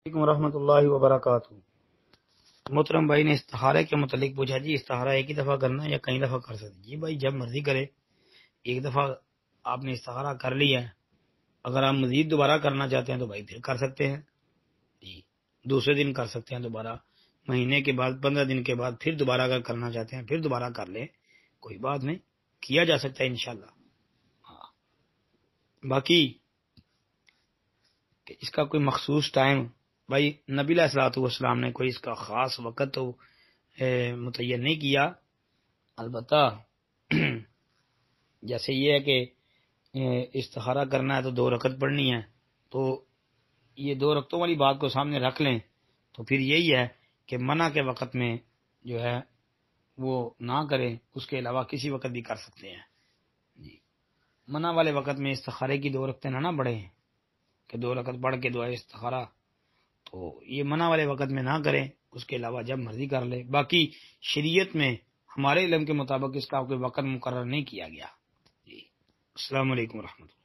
علیکم ورحمۃ اللہ وبرکاتہ۔ محترم بھائی نے استخارے کے متعلق پوچھا جی استخارہ ایک ہی دفعہ کرنا ہے یا کئی دفعہ کر سکتے؟ جی بھائی جب مرضی کرے، ایک دفعہ آپ نے استخارہ کر لیا ہے، اگر آپ مزید دوبارہ کرنا چاہتے ہیں تو بھائی پھر کر سکتے ہیں جی، دوسرے دن کر سکتے ہیں دوبارہ، مہینے کے بعد 15 دن کے بعد پھر دوبارہ اگر کرنا چاہتے ہیں پھر دوبارہ کر لیں، کوئی بات نہیں، کیا جا سکتا ہے انشاءاللہ۔ ہاں باقی کہ اس کا کوئی مخصوص ٹائم، بھائی نبی علیہ الصلوۃ والسلام نے کوئی اس کا خاص وقت تو متعین نہیں کیا، البتہ جیسے یہ ہے کہ استخارہ کرنا ہے تو 2 رکعت پڑھنی ہے، تو یہ 2 رکعتوں والی بات کو سامنے رکھ لیں تو پھر یہی ہے کہ منع کے وقت میں جو ہے وہ نہ کریں، اس کے علاوہ کسی وقت بھی کر سکتے ہیں جی۔ منع والے وقت میں استخارے کی 2 رکعتیں نہ پڑھیں کہ 2 رکعت پڑھ کے دعائے استخارہ، تو یہ منع والے وقت میں نہ کریں، اس کے علاوہ جب مرضی کر لے۔ باقی شریعت میں ہمارے علم کے مطابق اس کا کوئی وقت مقرر نہیں کیا گیا جی۔ السلام علیکم ورحمۃ اللہ۔